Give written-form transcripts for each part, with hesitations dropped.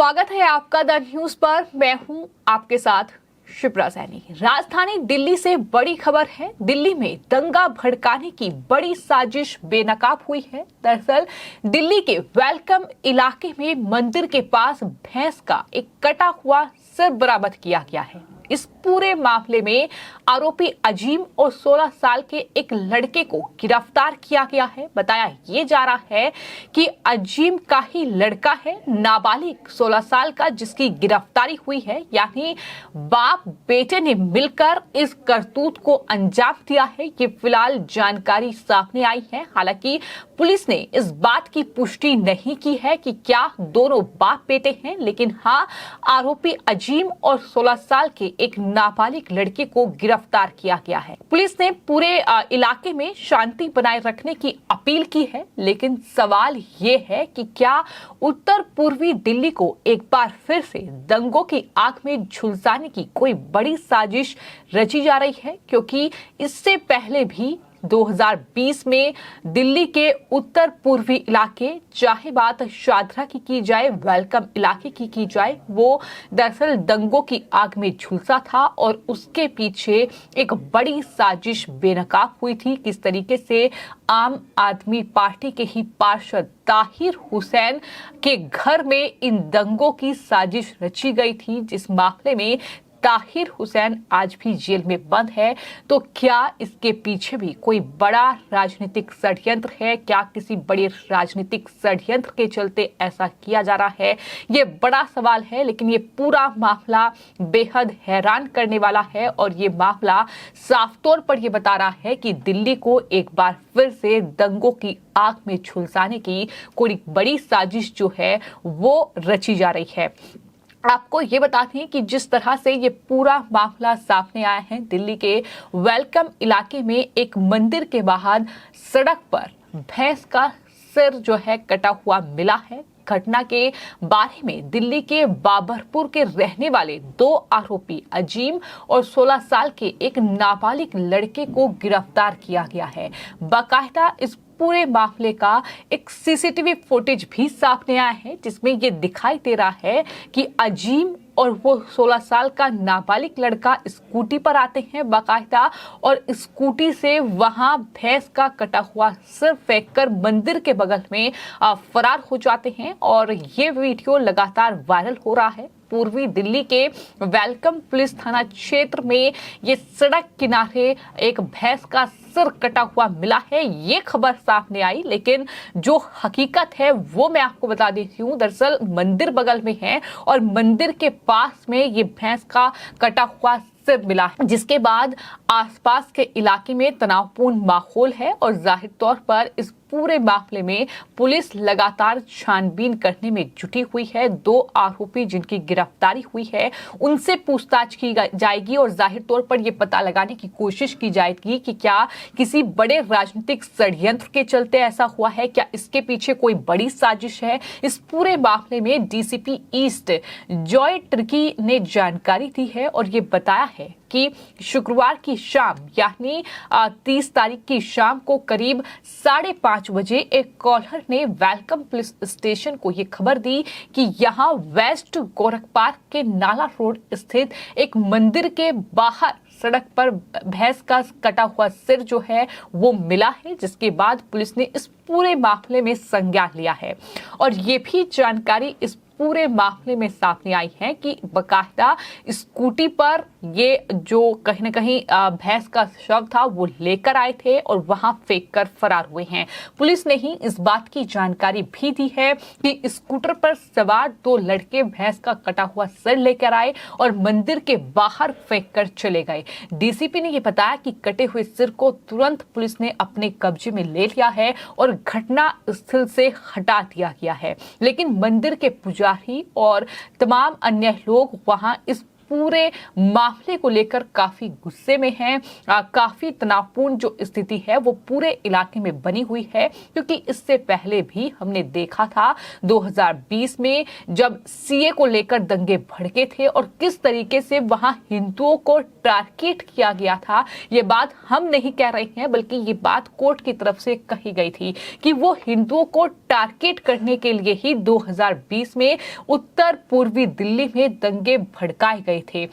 स्वागत है आपका द न्यूज पर। मैं हूं आपके साथ शिप्रा सैनी। राजधानी दिल्ली से बड़ी खबर है। दिल्ली में दंगा भड़काने की बड़ी साजिश बेनकाब हुई है। दरअसल दिल्ली के वेलकम इलाके में मंदिर के पास भैंस का एक कटा हुआ सिर बरामद किया गया है। इस पूरे मामले में आरोपी अजीम और 16 साल के एक लड़के को गिरफ्तार किया गया है। बताया ये जा रहा है कि अजीम का ही लड़का है, नाबालिग 16 साल का, जिसकी गिरफ्तारी हुई है। यानी बाप बेटे ने मिलकर इस करतूत को अंजाम दिया है। ये फिलहाल जानकारी सामने आई है। हालांकि पुलिस ने इस बात की पुष्टि नहीं की है कि क्या दोनों बाप बेटे हैं, लेकिन हाँ, आरोपी अजीम और 16 साल के एक नाबालिग लड़के को गिरफ्तार किया गया है। पुलिस ने पूरे इलाके में शांति बनाए रखने की अपील की है, लेकिन सवाल ये है कि क्या उत्तर पूर्वी दिल्ली को एक बार फिर से दंगों की आग में झुलसाने की कोई बड़ी साजिश रची जा रही है? क्योंकि इससे पहले भी 2020 में दिल्ली के उत्तर पूर्वी इलाके, चाहे बात शादरा की जाए, वेलकम इलाके की जाए, वो दरअसल दंगों की आग में झुलसा था और उसके पीछे एक बड़ी साजिश बेनकाब हुई थी। किस तरीके से आम आदमी पार्टी के ही पार्षद ताहिर हुसैन के घर में इन दंगों की साजिश रची गई थी, जिस मामले में ताहिर हुसैन आज भी जेल में बंद है। तो क्या इसके पीछे भी कोई बड़ा राजनीतिक षड्यंत्र है? क्या किसी बड़े राजनीतिक षड्यंत्र के चलते ऐसा किया जा रहा है? ये बड़ा सवाल है, लेकिन ये पूरा मामला बेहद हैरान करने वाला है और ये मामला साफ तौर पर ये बता रहा है कि दिल्ली को एक बार फिर से दंगों की आग में झुलसाने की कोई बड़ी साजिश जो है वो रची जा रही है। आपको ये बताते हैं कि जिस तरह से ये पूरा मामला सामने आया है, दिल्ली के वेलकम इलाके में एक मंदिर के बाहर सड़क पर भैंस का सिर जो है कटा हुआ मिला है। घटना के बारे में दिल्ली के बाबरपुर के रहने वाले दो आरोपी अजीम और 16 साल के एक नाबालिग लड़के को गिरफ्तार किया गया है। बाकायदा इस पूरे मामले का एक सीसीटीवी फुटेज भी सामने आया है, जिसमें ये दिखाई दे रहा है कि अजीम और वो 16 साल का नाबालिग लड़का स्कूटी पर आते हैं बाकायदा, और स्कूटी से वहां भैंस का कटा हुआ सिर फेंककर मंदिर के बगल में फरार हो जाते हैं। और ये वीडियो लगातार वायरल हो रहा है। पूर्वी दिल्ली के वेलकम पुलिस थाना क्षेत्र में ये सड़क किनारे एक भैंस का सिर कटा हुआ मिला है, ये खबर सामने आई। लेकिन जो हकीकत है वो मैं आपको बता देती हूँ। दरअसल मंदिर बगल में है और मंदिर के पास में ये भैंस का कटा हुआ सिर मिला है, जिसके बाद आसपास के इलाके में तनावपूर्ण माहौल है और जाहिर तौर पर इस पूरे मामले में पुलिस लगातार छानबीन करने में जुटी हुई है। दो आरोपी जिनकी गिरफ्तारी हुई है उनसे पूछताछ की जाएगी और जाहिर तौर पर यह पता लगाने की कोशिश की जाएगी कि क्या किसी बड़े राजनीतिक षड्यंत्र के चलते ऐसा हुआ है, क्या इसके पीछे कोई बड़ी साजिश है। इस पूरे मामले में डीसीपी ईस्ट जॉय टर्की ने जानकारी दी है और ये बताया है कि शुक्रवार की शाम यानी 30 तारीख की शाम को करीब 5:30 बजे एक कॉलर ने वेलकम पुलिस स्टेशन को ये खबर दी कि यहाँ वेस्ट गोरख पार्क के नाला रोड स्थित एक मंदिर के बाहर सड़क पर भैंस का कटा हुआ सिर जो है वो मिला है, जिसके बाद पुलिस ने इस पूरे मामले में संज्ञान लिया है। और ये भी जानकारी इस पूरे मामले में सामने आई है कि बकायदा स्कूटी पर ये जो कहीं न कहीं भैंस का शव था वो लेकर आए थे और वहां फेंककर फरार हुए हैं। पुलिस ने ही इस बात की जानकारी भी दी है कि स्कूटर पर सवार दो लड़के भैंस का कटा हुआ सिर लेकर आए और मंदिर के बाहर फेंककर चले गए। डीसीपी ने यह बताया कि कटे हुए सिर को तुरंत पुलिस ने अपने कब्जे में ले लिया है और घटना स्थल से हटा दिया गया है। लेकिन मंदिर के पुजारी और तमाम अन्य लोग वहां इस पूरे मामले को लेकर काफी गुस्से में हैं। काफी तनावपूर्ण जो स्थिति है वो पूरे इलाके में बनी हुई है, क्योंकि इससे पहले भी हमने देखा था 2020 में जब सीए को लेकर दंगे भड़के थे और किस तरीके से वहां हिंदुओं को टारगेट किया गया था। ये बात हम नहीं कह रहे हैं, बल्कि ये बात कोर्ट की तरफ से कही गई थी कि वो हिंदुओं को टारगेट करने के लिए ही 2020 में उत्तर पूर्वी दिल्ली में दंगे भड़काए गए थे।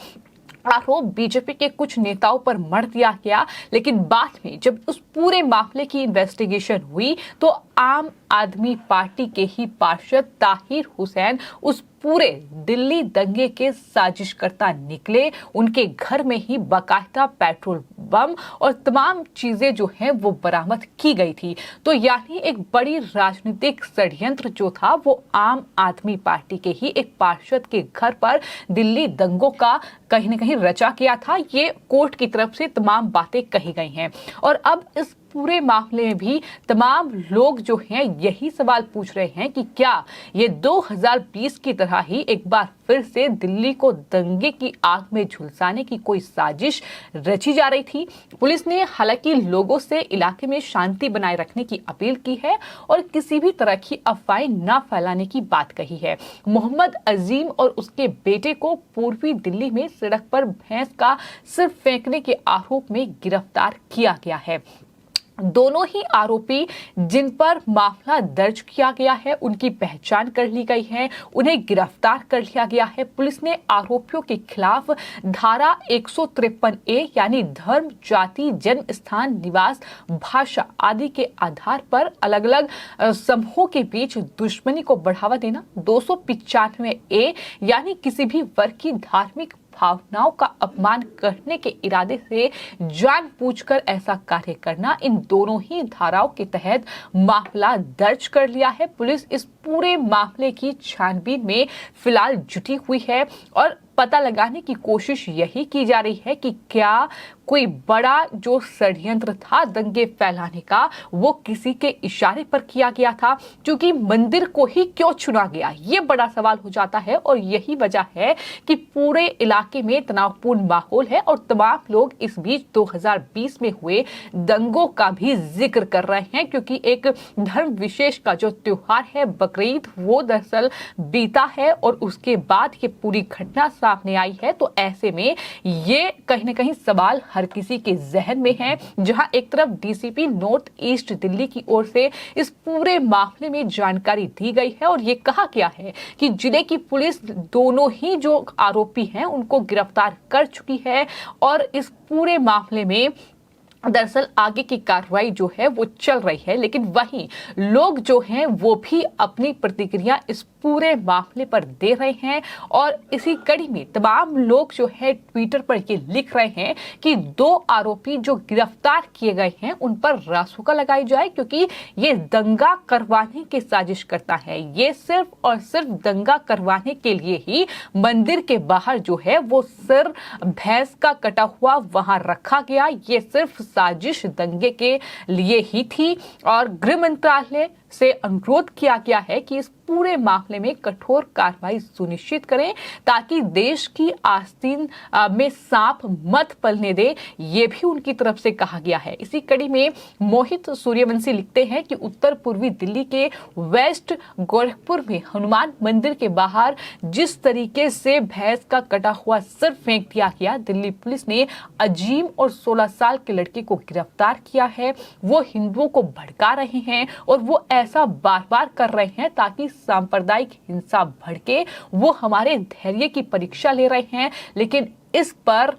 आरोप बीजेपी के कुछ नेताओं पर मढ़ दिया गया, लेकिन बाद में जब उस पूरे मामले की इन्वेस्टिगेशन हुई तो आम आदमी पार्टी के ही पार्षद ताहिर हुसैन उस पूरे दिल्ली दंगे के साजिशकर्ता निकले। उनके घर में ही बाकायदा पेट्रोल बम और तमाम चीजें जो हैं वो बरामद की गई थी। तो यानी एक बड़ी राजनीतिक षड्यंत्र जो था वो आम आदमी पार्टी के ही एक पार्षद के घर पर दिल्ली दंगों का कहीं न कहीं रचा गया था। ये कोर्ट की तरफ से तमाम बातें कही गई हैं और अब इस पूरे मामले में भी तमाम लोग जो हैं यही सवाल पूछ रहे हैं कि क्या ये 2020 की तरह ही एक बार फिर से दिल्ली को दंगे की आग में झुलसाने की कोई साजिश रची जा रही थी। पुलिस ने हालांकि लोगों से इलाके में शांति बनाए रखने की अपील की है और किसी भी तरह की अफवाहें न फैलाने की बात कही है। मोहम्मद अजीम और उसके बेटे को पूर्वी दिल्ली में सड़क पर भैंस का सिर फेंकने के आरोप में गिरफ्तार किया गया है। दोनों ही आरोपी जिन पर मामला दर्ज किया गया है उनकी पहचान कर ली गई है, उन्हें गिरफ्तार कर लिया गया है। पुलिस ने आरोपियों के खिलाफ धारा 153A यानी धर्म, जाति, जन्म स्थान, निवास, भाषा आदि के आधार पर अलग अलग समूहों के बीच दुश्मनी को बढ़ावा देना, 295A यानी किसी भी वर्ग की धार्मिक भावनाओं का अपमान करने के इरादे से जानबूझकर ऐसा कार्य करना, इन दोनों ही धाराओं के तहत मामला दर्ज कर लिया है। पुलिस इस पूरे मामले की छानबीन में फिलहाल जुटी हुई है और पता लगाने की कोशिश यही की जा रही है कि क्या कोई बड़ा जो षड्यंत्र था दंगे फैलाने का वो किसी के इशारे पर किया गया था, क्योंकि मंदिर को ही क्यों चुना गया, ये बड़ा सवाल हो जाता है। और यही वजह है कि पूरे इलाके में तनावपूर्ण माहौल है और तमाम लोग इस बीच 2020 में हुए दंगों का भी जिक्र कर रहे हैं, क्योंकि एक धर्म विशेष का जो त्योहार है बकरीद वो दरअसल बीता है और उसके बाद ये पूरी घटना सामने आई है। तो ऐसे में ये कहीं न कहीं सवाल हर किसी के जहन में है। जहां एक तरफ डीसीपी नॉर्थ ईस्ट दिल्ली की ओर से इस पूरे मामले में जानकारी दी गई है और ये कहा गया है कि जिले की पुलिस दोनों ही जो आरोपी हैं उनको गिरफ्तार कर चुकी है और इस पूरे मामले में दरअसल आगे की कार्रवाई जो है वो चल रही है। लेकिन वहीं लोग जो हैं वो भी अपनी प्रतिक्रिया इस पूरे मामले पर दे रहे हैं और इसी कड़ी में तमाम लोग जो है ट्विटर पर ये लिख रहे हैं कि 2 आरोपी जो गिरफ्तार किए गए हैं उन पर रासुका लगाई जाए, क्योंकि ये दंगा करवाने के साजिश करता है। ये सिर्फ और सिर्फ दंगा करवाने के लिए ही मंदिर के बाहर जो है वो सिर भैंस का कटा हुआ वहां रखा गया। ये सिर्फ साजिश दंगे के लिए ही थी और गृह मंत्रालय से अनुरोध किया गया है कि इस पूरे मामले में कठोर कार्रवाई सुनिश्चित करें ताकि देश की आस्तीन में सांप मत पलने दे, ये भी उनकी तरफ से कहा गया है। इसी कड़ी में मोहित सूर्यवंशी लिखते हैं कि उत्तर पूर्वी दिल्ली के वेस्ट गोरखपुर में हनुमान मंदिर के बाहर जिस तरीके से भैंस का कटा हुआ सिर फेंक दिया गया, दिल्ली पुलिस ने अजीम और 16 साल के लड़के को गिरफ्तार किया है। वो हिंदुओं को भड़का रहे हैं और वो ऐसा बार बार कर रहे हैं ताकि सांप्रदायिक हिंसा भड़के। वो हमारे धैर्य की परीक्षा ले रहे हैं। लेकिन इस पर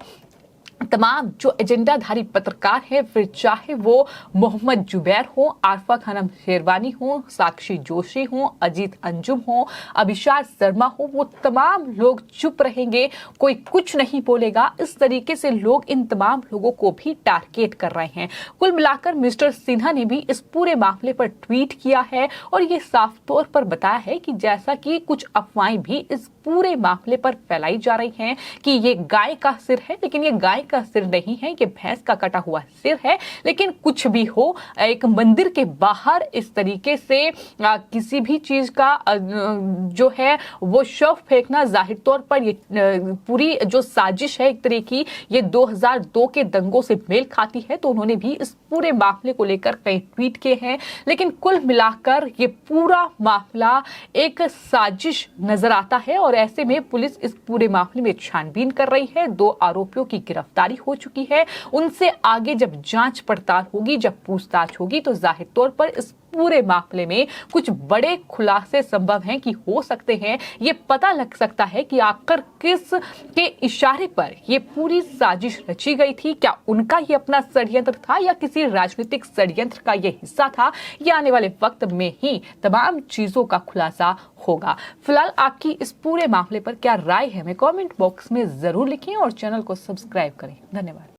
तमाम जो एजेंडाधारी पत्रकार हैं, फिर चाहे वो मोहम्मद जुबैर हो, आरफा खानम शेरवानी हो, साक्षी जोशी हो, अजीत अंजुम हो, अभिषार शर्मा हो, वो तमाम लोग चुप रहेंगे, कोई कुछ नहीं बोलेगा। इस तरीके से लोग इन तमाम लोगों को भी टारगेट कर रहे हैं। कुल मिलाकर मिस्टर सिन्हा ने भी इस पूरे मामले पर ट्वीट किया है और ये साफ तौर पर बताया है कि जैसा कि कुछ अफवाहें भी इस पूरे मामले पर फैलाई जा रही हैं कि ये गाय का सिर है, लेकिन ये गाय का सिर नहीं है, ये भैंस का कटा हुआ सिर है। लेकिन कुछ भी हो, एक मंदिर के बाहर इस तरीके से किसी भी चीज का जो है वो शव फेंकना जाहिर तौर पर ये पूरी जो साजिश है एक तरह की, ये 2002 के दंगों से मेल खाती है। तो उन्होंने भी इस पूरे मामले को लेकर कई ट्वीट किए हैं। लेकिन कुल मिलाकर ये पूरा मामला एक साजिश नजर आता है और ऐसे में पुलिस इस पूरे मामले में छानबीन कर रही है। 2 आरोपियों की गिरफ्तारी हो चुकी है। उनसे आगे जब जांच पड़ताल होगी, जब पूछताछ होगी, तो जाहिर तौर पर इस पूरे मामले में कुछ बड़े खुलासे संभव हैं कि हो सकते हैं। ये पता लग सकता है कि आखिर किस के इशारे पर ये पूरी साजिश रची गई थी। क्या उनका ये अपना षड्यंत्र था या किसी राजनीतिक षड्यंत्र का ये हिस्सा था? ये आने वाले वक्त में ही तमाम चीजों का खुलासा होगा। फिलहाल आपकी इस पूरे मामले पर क्या राय है, हमें कमेंट बॉक्स में जरूर लिखें और चैनल को सब्सक्राइब करें। धन्यवाद।